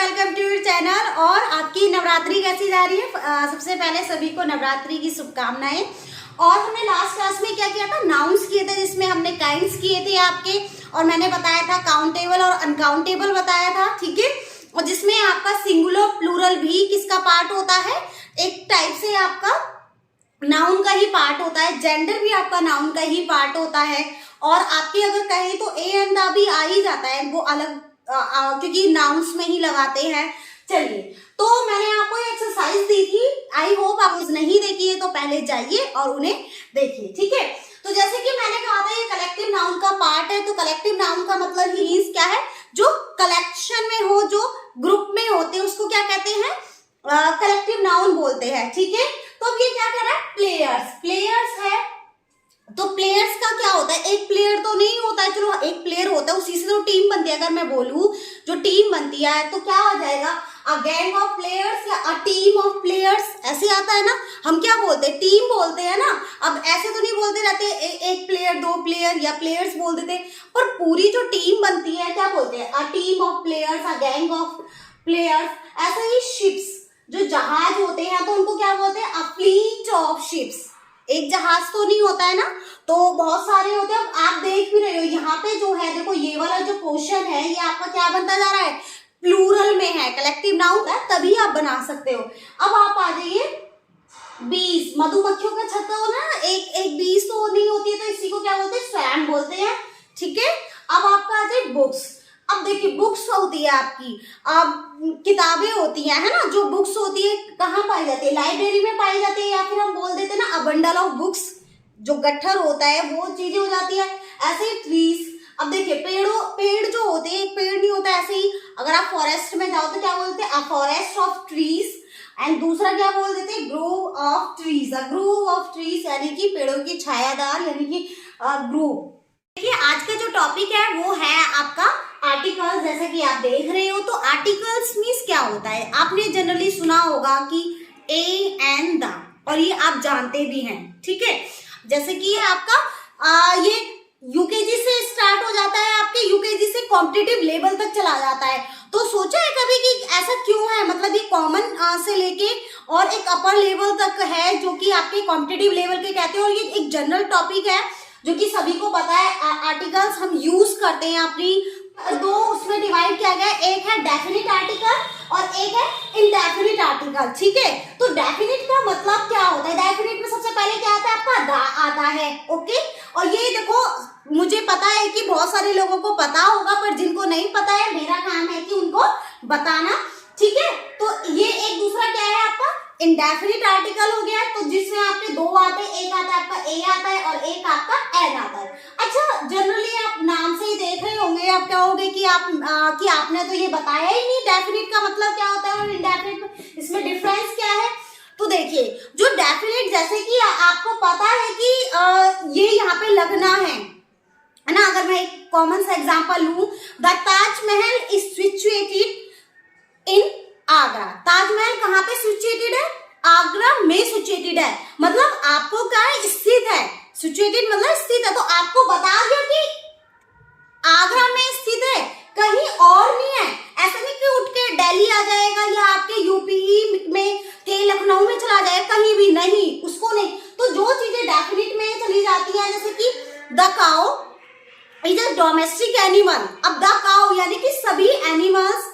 Welcome to your channel. और आपकी नवरात्रि कैसी जा रही है? सबसे पहले सभी को नवरात्रि की शुभकामनाएं। और हमने लास्ट क्लास में क्या किया था, नाउन्स किए थे, जिसमें हमने काइंड्स किए थे आपके, और मैंने बताया था काउंटेबल और अनकाउंटेबल बताया था, ठीक है। और जिसमें आपका सिंगुलर प्लूरल भी किसका पार्ट होता है, एक टाइप से आपका नाउन का ही पार्ट होता है, जेंडर भी आपका नाउन का ही पार्ट होता है। और आपके अगर कहें तो ए एंड द भी आ ही जाता है, वो अलग क्योंकि नाउन्स में ही लगाते हैं। चलिए, तो मैंने आपको एक्सरसाइज दी थी, आई होप आप नहीं देखी है तो पहले जाइए और उन्हें देखिए, ठीक है। तो जैसे कि मैंने कहा था ये कलेक्टिव नाउन का पार्ट है, तो कलेक्टिव नाउन का मतलब ही मींस क्या है, जो कलेक्शन में हो, जो ग्रुप में होते हैं उसको क्या कहते हैं, कलेक्टिव नाउन बोलते हैं, ठीक है। तो अब ये क्या कह रहा है, प्लेयर्स, प्लेयर्स है। तो प्लेयर्स का क्या होता है, एक प्लेयर तो नहीं होता है, चलो एक प्लेयर होता है, उसी से तो टीम बनती है। अगर मैं बोलूं जो टीम बनती है तो क्या हो जाएगा, अ गैंग ऑफ प्लेयर्स या अ टीम ऑफ प्लेयर्स, ऐसे आता है ना। हम क्या बोलते हैं, टीम बोलते हैं ना। अब ऐसे तो नहीं बोलते रहते एक प्लेयर, दो प्लेयर या प्लेयर्स बोल देते, पर पूरी जो टीम बनती है क्या बोलते हैं, a team of players, a gang of players. ऐसे ही शिप्स, जो जहाज होते हैं तो उनको क्या बोलते हैं, अ फ्लीट ऑफ शिप्स। एक जहाज तो नहीं होता है ना, तो बहुत सारे होते हैं। अब आप देख भी रहे हो यहाँ पे जो है, देखो ये वाला जो क्वेश्चन है ये आपका क्या बनता जा रहा है, प्लूरल में है, कलेक्टिव नाउन है, तभी आप बना सकते हो। अब आप आ जाइए, बीज, मधुमक्खियों का छत्ता हो ना, एक एक बीज तो नहीं होती है, तो इसी को क्या बोलते हैं, स्वैम बोलते हैं, ठीक है। अब आपका आ जाए बुक्स। अब देखिए बुक्स होती है आपकी, अब किताबें होती हैं, है ना। जो बुक्स होती है कहाँ पाई जाती है, लाइब्रेरी में पाई जाती है, या फिर हम बोल देते हैं ना, अ बंडल ऑफ बुक्स, जो गट्ठर होता है वो चीजें हो जाती है। ऐसे ही ट्रीज, अब देखिए पेड़ जो होते हैं, एक पेड़ नहीं होता, ऐसे ही अगर आप फॉरेस्ट में जाओ तो क्या बोलते हैं, a forest of trees. And दूसरा क्या बोल देते हैं, Grove of trees, a Grove of trees, यानी कि पेड़ों की छायादार, यानी कि ग्रोव। देखिए आज का जो टॉपिक है वो है आपका आर्टिकल्स। जैसे कि आप देख रहे हो, तो आर्टिकल्स मीन्स क्या होता है, आपने जनरली सुना होगा कि ए एंड द, और ये आप जानते भी हैं, ठीक है। जैसे कि ये आपका ये यूकेजी से स्टार्ट हो जाता है, आपके यूकेजी से कॉम्पिटिटिव लेवल तक चला जाता है। तो सोचा है कभी कि ऐसा क्यों है, मतलब ये कॉमन से लेके और एक अपर लेवल तक है, जो कि आपके कॉम्पिटिटिव लेवल के कहते हैं। और ये एक जनरल टॉपिक है जो कि सभी को पता है। आर्टिकल्स हम यूज करते हैं अपनी, दो उसमें डिवाइड किया गया है, एक है डेफिनिट आर्टिकल और एक है इनडेफिनिट आर्टिकल, ठीक है। तो डेफिनिट का मतलब क्या होता है, डेफिनिट में सबसे पहले क्या आता है, आपका दा आता है, ओके। और ये देखो, मुझे पता है कि बहुत सारे लोगों को पता होगा, पर जिनको नहीं पता है मेरा काम है कि उनको बताना, ठीक है। तो ये एक दूसरा क्या है आपका इंडेफिनिट आर्टिकल हो गया, तो जिसमें आपके दो आते हैं, एक आता है आपका ए आता है और एक आपका एन आता है। अच्छा, जनरली आप नाम से ही देख रहे होंगे, आप क्या होगे कि आपने तो ये बताया ही नहीं डेफिनिट का मतलब क्या होता है और इंडेफिनिट, इसमें डिफरेंस क्या है। तो देखिए, जो डेफिनिट, जैसे कि आपको पता है कि ये यहाँ पे लगना है ना। अगर मैं एक कॉमन सा एग्जाम्पल लूं, the Taj Mahal is situated in Agra. Taj Mahal कहाँ पे सिचुएटेड है, आगरा में सिचुएटेड है, मतलब आपको क्या है, स्थित है। सिचुएटेड मतलब स्थित है, तो आपको बता दिया कि आगरा में स्थित है, कहीं और नहीं है। ऐसा नहीं कि उठ के दिल्ली आ जाएगा या आपके यूपी में के लखनऊ में चला जाएगा, कहीं भी नहीं, उसको नहीं। तो जो चीजें डेफिनिट में चली जाती है, जैसे कि the cow is a domestic animal. अब द काउ यानी कि सभी एनिमल्स,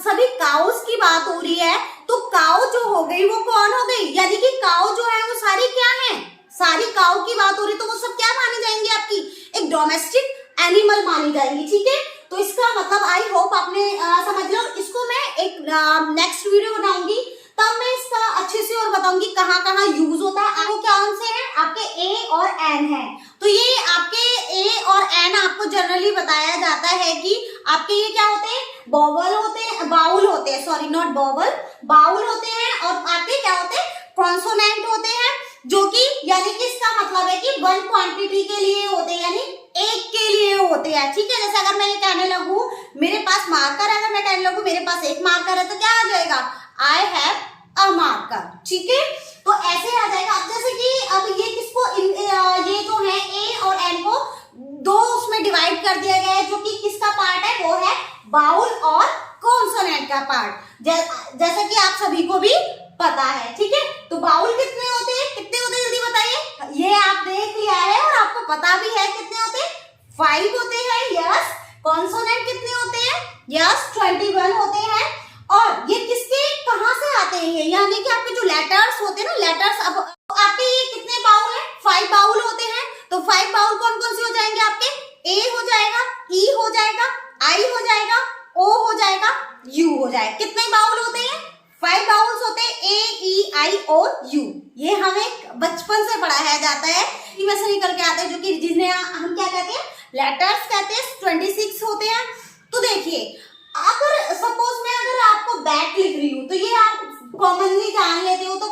सभी काउस की बात हो रही है, तो काउ जो हो गई वो कौन हो गई, यानी कि काउ जो है वो सारी क्या है, सारी काउ की बात हो रही है, तो वो सब क्या मानी जाएंगी, आपकी एक डोमेस्टिक एनिमल मानी जाएंगी, ठीक है। तो इसका मतलब आई होप आपने समझ लो। इसको मैं एक नेक्स्ट वीडियो बनाऊंगी, तब मैं इसका अच्छे से और बताऊंगी कहाँ कहाँ यूज होता है। आपको क्या से है, आपके ए और एन है, तो ये आपके ए और एन आपको जनरली बताया जाता है कि आपके ये क्या होते हैं, बाउल होते हैं, बाउल होते हैं, सॉरी नॉट बाउल, बाउल होते हैं। और आपके क्या होते हैं, कॉन्सोनेंट होते हैं, जो कि यानी कि इसका मतलब है कि वन क्वांटिटी के लिए होते हैं, यानी एक के लिए होते हैं, ठीक है। जैसे अगर मैं ये कहने लगूं मेरे पास मार्कर है, अगर मैं कहने लगूं मेरे पास एक मार्कर है, तो क्या आ जाएगा, आई हैव अ मार्कर, ठीक है। तो ऐसे आ जाएगा। अब जैसे कि अब ये किसको, ये जो है ए और एन को दो उसमें डिवाइड कर दिया गया है, जो कि किसका पार्ट है, वो है बाउल और कॉन्सोनेंट का पार्ट, जैसा कि आप सभी को भी पता है, ठीक है। तो बाउल कितने होते हैं, जल्दी बताइए। ये आप देख लिया है और आपको पता भी है कितने होते हैं, 5 होते हैं, यस। कॉन्सोनेंट कितने होते हैं, यस 21 होते हैं। और ये किसके कहां से आते हैं, यानी कि आपके जो लेटर्स होते हैं ना, लेटर्स, अब आपके ये कितने बाउल है, 5 बाउल होते हैं। तो 5 बाउल कौन कौन से हो जाएंगे आपके, ए हो जाएगा, ई हो जाएगा, आई हो जाएगा, ओ हो जाएगा, यू हो जाएगा। कितने बाउल होते हैं, 5 बाउल्स होते हैं, ए ई आई ओ यू। ये हमें बचपन से पढ़ाया जाता है, इनमें से निकल के आते हैं, जो कि जिन्हें हम क्या कहते हैं, लेटर्स कहते हैं। 26 होते हैं। तो देखिए, अगर सपोज मैं अगर आपको बैट लिख रही हूँ तो ये आप कॉमनली जान लेते हो, तो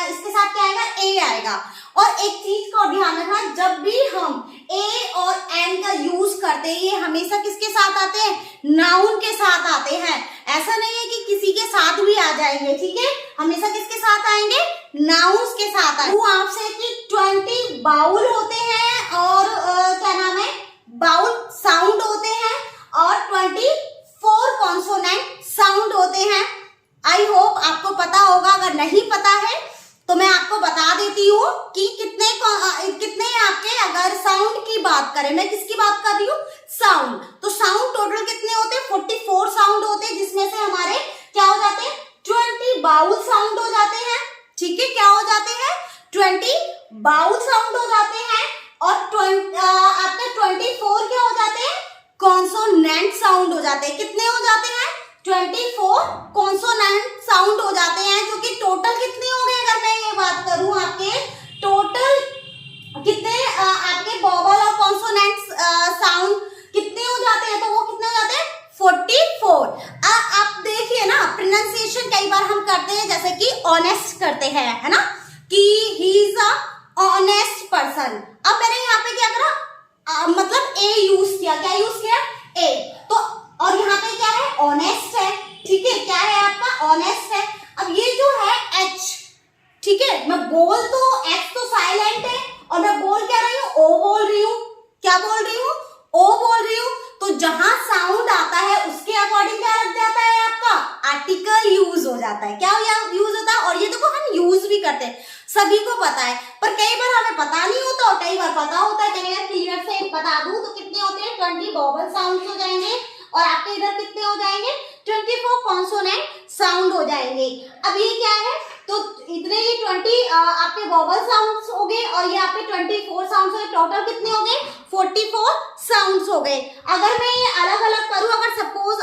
इसके साथ क्या आएगा, ए आएगा। और एक चीज का ध्यान रखना, जब भी हम ए और एन का यूज करते हैं, ये हमेशा किसके साथ आते हैं, नाउन के साथ आते हैं। ऐसा नहीं है कि किसी के साथ भी आ जाएंगे, ठीक है, हमेशा किसके साथ आएंगे, नाउन्स के साथ आएंगे। वो आपसे कि 20 बाउल होते हैं और क्या नाम है, बाउल साउंड होते हैं, और 24 कॉन्सोनेंट साउंड होते हैं। आई होप आपको पता होगा, अगर नहीं पता है तो मैं आपको बता देती हूँ कि कितने आपके, अगर साउंड की बात करें, मैं किसकी बात कर रही हूँ, साउंड। तो साउंड टोटल कितने होते हैं, 44 साउंड होते हैं, जिसमें से हमारे क्या हो जाते हैं, 20 बाउल साउंड हो जाते हैं, ठीक है। क्या हो जाते हैं, 20 बाउल साउंड हो जाते हैं, और आपके 24 क्या हो जाते हैं, कॉन्सोनेंट साउंड हो जाते हैं। कितने हो जाते हैं, 24 कॉन्सोनेंट साउंड हो जाते हैं, जो कि टोटल कितने हो गए, अगर मैं ये बात करूं, आपके टोटल कितने आपके वोवल और कॉन्सोनेंट साउंड कितने हो जाते हैं, तो वो कितने हो जाते हैं, 44। आप देखिए ना, प्रोनाउंसिएशन कई बार हम करते हैं, जैसे कि ऑनेस्ट करते हैं, है ना, कि he is a honest person. अब मैंने यहाँ पे क्या करा, मतलब ए यूज किया, क्या यूज किया, ए। तो और यहाँ पे क्या है, ऑनेस्ट है, ठीक है, क्या है आपका, ऑनेस्ट है। अब ये जो है एच, ठीक है, मैं बोल तो एच तो साइलेंट है, और मैं बोल क्या रही हूँ, ओ बोल रही हूँ, क्या बोल रही हूँ, ओ बोल रही हूँ। तो जहां साउंड आता है उसके अकॉर्डिंग क्या लग जाता है, आपका आर्टिकल यूज हो जाता है। क्या यूज होता है, और ये देखो हम यूज भी करते हैं, सभी को पता है, पर कई बार हमें पता नहीं होता और कई बार पता होता है। चलिए क्लियर से बता दूं, तो कितने होते हैं, 20 वोवल साउंड हो जाएंगे, और आपके इधर कितने हो जाएंगे, 24 कॉन्सोनेंट साउंड हो जाएंगे। अब ये क्या है, तो इतने ही 20 आपके वोवल साउंड्स हो गए, और ये आपके 24 साउंड्स हो गए, टोटल कितने हो गए, 44 साउंड्स हो गए। अगर मैं ये अलग अलग करूं, अगर सपोज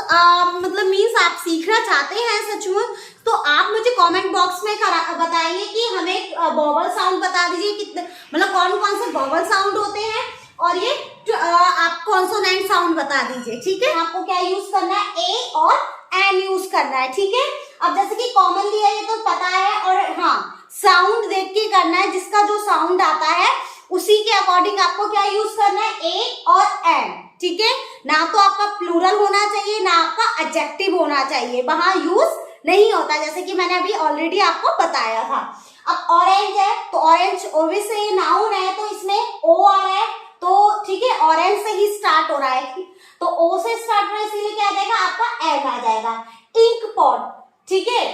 मतलब मीन्स आप सीखना चाहते हैं सच में, तो आप मुझे कमेंट बॉक्स में बताएंगे कि हमें वोवल साउंड बता दीजिए, कितने मतलब कौन कौन से वोवल साउंड होते हैं, और ये आप कॉन्सोनेंट साउंड बता दीजिए, ठीक है। आपको क्या यूज करना है, ए और एन यूज करना है, ठीक है। अब जैसे कि कॉमनली है, ये तो पता है, और हाँ, साउंड देख के करना है, जिसका जो साउंड आता है उसी के अकॉर्डिंग आपको क्या यूज करना है, ए और एन, ठीक है। ना तो आपका प्लूरल होना चाहिए, ना आपका एडजेक्टिव होना चाहिए, वहां यूज नहीं होता, जैसे कि मैंने अभी ऑलरेडी आपको बताया था। अब ऑरेंज है, तो ऑरेंज ओब्वियसली नाउन है, तो इसमें ओ आ रहा है, तो ठीक है, ऑरेंज से ही स्टार्ट हो रहा है, तो ओ से स्टार्ट हो रहा है, इसीलिए क्या आ जाएगा, आपका एन आ जाएगा। इंक पॉट, ठीक है,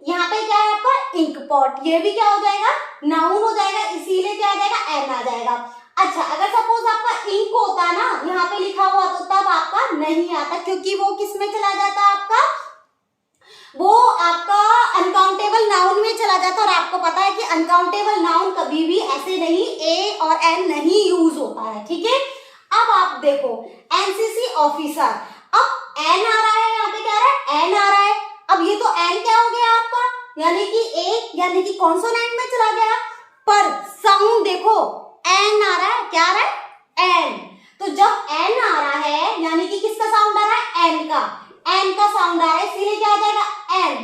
यहाँ पे क्या है आपका इंक पॉट, ये भी क्या हो जाएगा, नाउन हो जाएगा, इसीलिए क्या आ जाएगा, एन आ जाएगा। अच्छा, अगर सपोज आपका इंक होता ना यहाँ पे लिखा हुआ, तो तब आपका नहीं आता, क्योंकि वो किस में चला जाता है, आपका वो आपका अनकाउंटेबल नाउन में चला जाता है। और आपको पता है कि अनकाउंटेबल नाउन कभी भी ऐसे नहीं, ए और एन नहीं यूज होता है, ठीक है। अब आप देखो एनसीसी ऑफिसर, अब एन आ रहा है, यहाँ पे क्या आ रहा है, एन आ रहा है। अब ये तो एन क्या हो गया आपका, यानी कि ए, यानी कि कॉन्सोनेंट में चला गया, पर साउंड देखो एन आ रहा है, क्या आ रहा है, एन। तो जब एन आ रहा है, यानी कि किसका साउंड आ रहा है, एन का, एन का साउंड आ रहा है, इसीलिए क्या आ जाएगा, एन।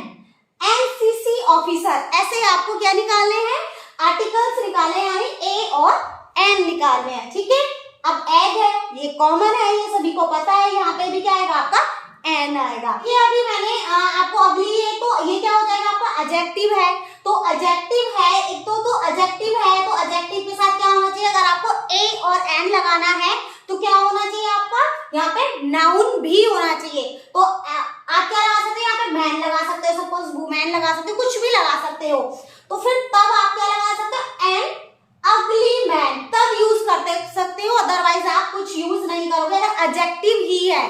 एनसीसी ऑफिसर, ऐसे आपको क्या निकालने हैं, आर्टिकल्स निकालने, यानी ए और एन निकालने हैं, ठीक है। अब एग है, ये कॉमन है, ये सभी को पता है, यहाँ पे भी क्या आएगा आपका, एन आएगा। ये अभी मैंने आपको अगली है, तो ये क्या हो जाएगा आपका, एडजेक्टिव है, तो एडजेक्टिव है, एक तो एडजेक्टिव है, तो एडजेक्टिव के साथ क्या होना चाहिए, अगर आपको ए और एन लगाना है तो क्या होना चाहिए आपका, यहाँ पे नाउन भी होना चाहिए। तो आप क्या लगा सकते हैं, यहाँ पे मैन लगा सकते हो, सपोज वुमेन लगा सकते हो, कुछ भी लगा सकते हो। तो फिर तब आप क्या लगा सकते हो, एन अगली मैन, तब यूज करते सकते हो, अदरवाइज आप कुछ यूज नहीं करोगे अगर एडजेक्टिव ही है।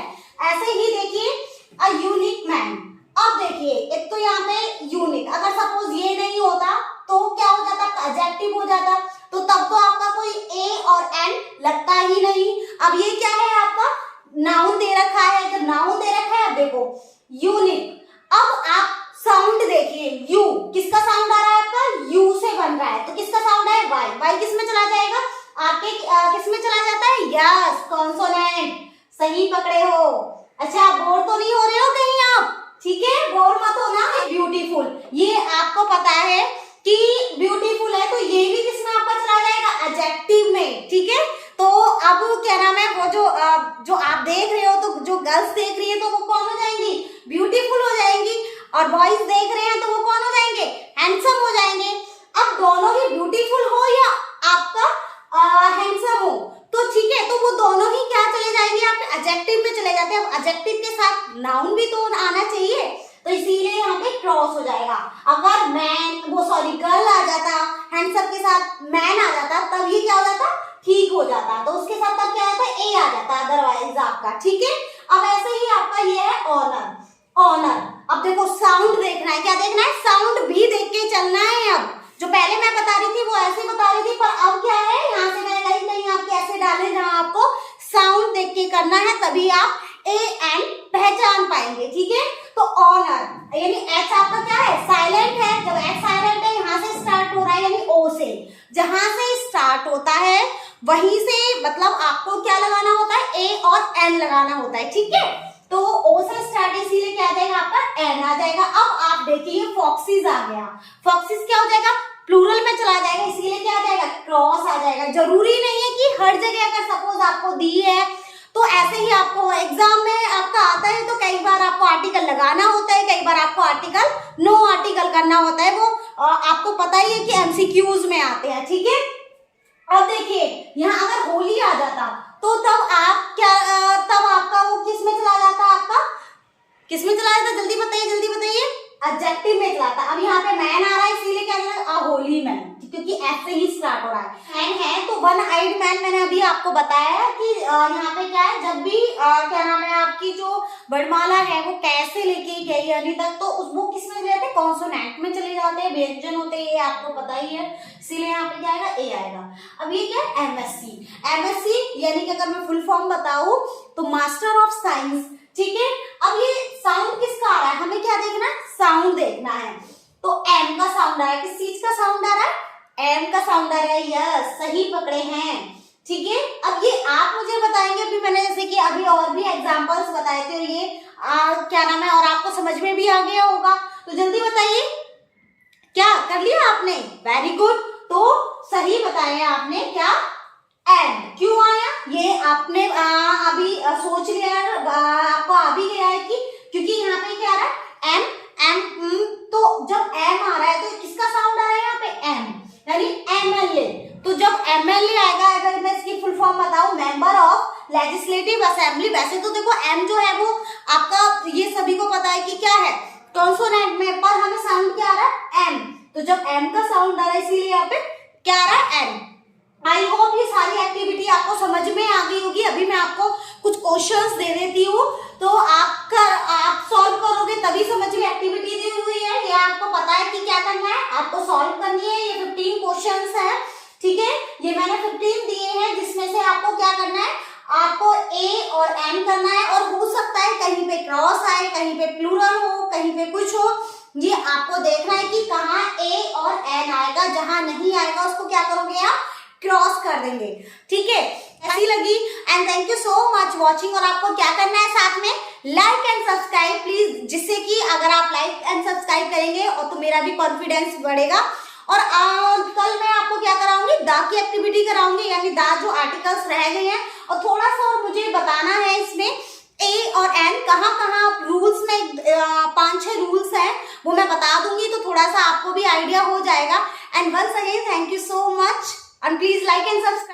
ऐसे ही देखिए अ यूनिक मैन। अब देखिए एक तो यहाँ पे यूनिक, अगर सपोज ये नहीं होता तो क्या हो जाता, एडजेक्टिव हो जाता, तो तब तो आपका कोई ए और एन लगता ही नहीं। अब ये क्या है, आपका नाउन दे रखा है, जब नाउन दे रखा है, अब देखो यूनिक। अब आप साउंड देखिए, यू किसका साउंड आ रहा है, आपका यू से बन रहा है, तो किसका साउंड है, वाई। वाई किस में चला जाएगा, आपके किस में चला जाता है, यस, कॉन्सोनेंट। सही पकड़े हो। अच्छा, बोर तो नहीं हो रहे हो कहीं आप, ठीक है, बोर मत होना। ब्यूटीफुल, ये आपको पता है कि ब्यूटीफुल है, तो ये भी किसमें आपका चला जाएगा, एडजेक्टिव में, ठीक है। तो अब क्या नाम है, वो जो आप देख रहे हो, तो जो गर्ल्स देख रही है तो वो कौन हो जाएंगी, ब्यूटीफुल हो जाएंगी, और बॉयज देख रहे हैं तो वो कौन हो जाएंगे, हैंडसम हो जाएंगे। अब दोनों ही ब्यूटीफुल हो या आपका हैंडसम हो, तो ठीक है, तो वो दोनों ही क्या चले जाएंगे, आप एडजेक्टिव में चले जाते हैं। अब एडजेक्टिव के साथ नाउन भी तो आना चाहिए, तो इसीलिए यहाँ पे क्रॉस हो जाएगा। अगर गर्ल आ जाता, हैंडसम के साथ मैन आ जाता, तब ये क्या हो जाता, ठीक हो जाता, तो उसके साथ तब क्या आता, ए आ जाता, अदरवाइज आपका, ठीक है। अब ऐसे ही आपका ये है ऑनर। ऑनर, अब देखो साउंड देखना है, क्या देखना है, साउंड भी देख के चलना है। अब जो पहले मैं बता रही थी वो ऐसे बता रही थी, पर अब क्या है, यहाँ से मैंने कहीं कहीं आपके ऐसे डाले जहाँ आपको साउंड देख के करना है, तभी आप ए एन पहचान पाएंगे, ठीक है। तो ऑनर यानी एच आपका क्या है, साइलेंट है, जब एच साइलेंट है, यहाँ से स्टार्ट हो रहा है, यानी ओ से, जहां से स्टार्ट होता है वहीं से मतलब आपको क्या लगाना होता है, ए और एन लगाना होता है, ठीक है। तो ओ से स्टार्ट, इसीलिए क्या आ जाएगा, आपका एन आ जाएगा। अब आप देखिए फॉक्सीज आ गया, फॉक्सीज क्या हो जाएगा, प्लूरल में चला जाएगा, इसीलिए क्या आ जाएगा, क्रॉस आ जाएगा। जरूरी नहीं है कि हर जगह अगर सपोज आपको दी है तो ऐसे ही आपको एग्जाम में आपका आता है, तो कई बार आपको आर्टिकल लगाना होता है, कई बार आपको आर्टिकल नो आर्टिकल करना होता है, वो आपको पता ही है कि एमसीक्यूज में आते हैं, ठीक है। अब देखिए यहाँ अगर होली आ जाता तो तब आप क्या तब आपका वो किस में चला जाता, आपका किस में चला जाता, जल्दी बताइए, एडजेक्टिव में चलाता। अब यहाँ पे मैन आ रहा है, इसीलिए क्या आ होली मैन, क्योंकि एस से ही स्टार्ट हो रहा है। मैन है तो वन आइड मैन, मैंने अभी आपको बताया कि यहाँ पे क्या है, जब भी क्या नाम है, आपकी जो वर्णमाला है वो कैसे लेके गई यानी तक, तो वो किस में चले जाते हैं, कॉन्सोनेंट में चले जाते हैं, व्यंजन होते हैं, ये आपको पता ही है, इसीलिए यहाँ पे क्या आएगा, ए आएगा। अब ये क्या है, एमएससी। एमएससी यानी कि अगर मैं फुल फॉर्म बताऊं तो मास्टर ऑफ साइंस, ठीक है। अब ये साउंड किसका आ रहा है, हमें क्या देखना है, साउंड देखना है। तो एम का साउंड आ रहा है, किस चीज का साउंड आ रहा है, एम का साउंड आ रहा है, यस, सही पकड़े हैं, ठीक है। अब ये आप मुझे बताएंगे, अभी मैंने जैसे कि अभी और भी एग्जांपल्स बताए थे, और ये क्या नाम है, और आपको समझ में भी आ गया होगा, तो जल्दी बताइए, क्या कर लिया आपने, वेरी गुड। तो सही बताया आपने, क्या एंड क्यों आया, ये आपने अभी सोच लिया, आपको आ भी गया है कि क्योंकि यहाँ पे क्या आ रहा है, एम एम, तो जब एम आ रहा है तो किसका साउंड आ रहा है यहाँ पे, एम, यानी एमएलए। तो जब एमएलए आएगा, अगर मैं इसकी फुल फॉर्म बताऊं, मेंबर ऑफ लेजिस्लेटिव असेंबली, वैसे तो देखो एम जो है वो आपका ये सभी को पता है कि क्या है, कॉन्सोनेंट में, पर हमें साउंड क्या आ रहा है, एम। तो जब एम का साउंड आ रहा है, इसीलिए यहाँ पे क्या आ रहा है, एम। आई होप ये सारी एक्टिविटी आपको समझ में आ गई होगी। अभी मैं आपको कुछ क्वेश्चंस दे देती हूँ, तो आप सॉल्व करोगे तभी समझ में, एक्टिविटी दी हुई है, ये आपको पता है कि क्या करना है, आपको सॉल्व करनी है। ये 15 क्वेश्चंस है, ठीक है, ये मैंने 15 दिए हैं, जिसमें से आपको क्या करना है, आपको ए और एन करना है, और हो सकता है कहीं पे क्रॉस आए, कहीं पे प्लूरल हो, कहीं पे कुछ हो, ये आपको देखना है कि कहाँ ए और एन आएगा, जहां नहीं आएगा उसको क्या करोगे आप, क्रॉस कर देंगे, ठीक है। ऐसी लगी, and thank you so much watching. और आपको क्या करना है, साथ में लाइक एंड सब्सक्राइब प्लीज, जिससे कि अगर आप लाइक एंड सब्सक्राइब करेंगे और तो मेरा भी कॉन्फिडेंस बढ़ेगा। और कल मैं आपको क्या कराऊंगी, दा की एक्टिविटी कराऊंगी, यानी दा जो आर्टिकल्स रह गए हैं, और थोड़ा सा और मुझे बताना है इसमें ए और एन कहाँ रूल्स में 5-6 रूल्स हैं, वो मैं बता दूंगी, तो थोड़ा सा आपको भी आइडिया हो जाएगा। And once again thank you so much, and please like and subscribe.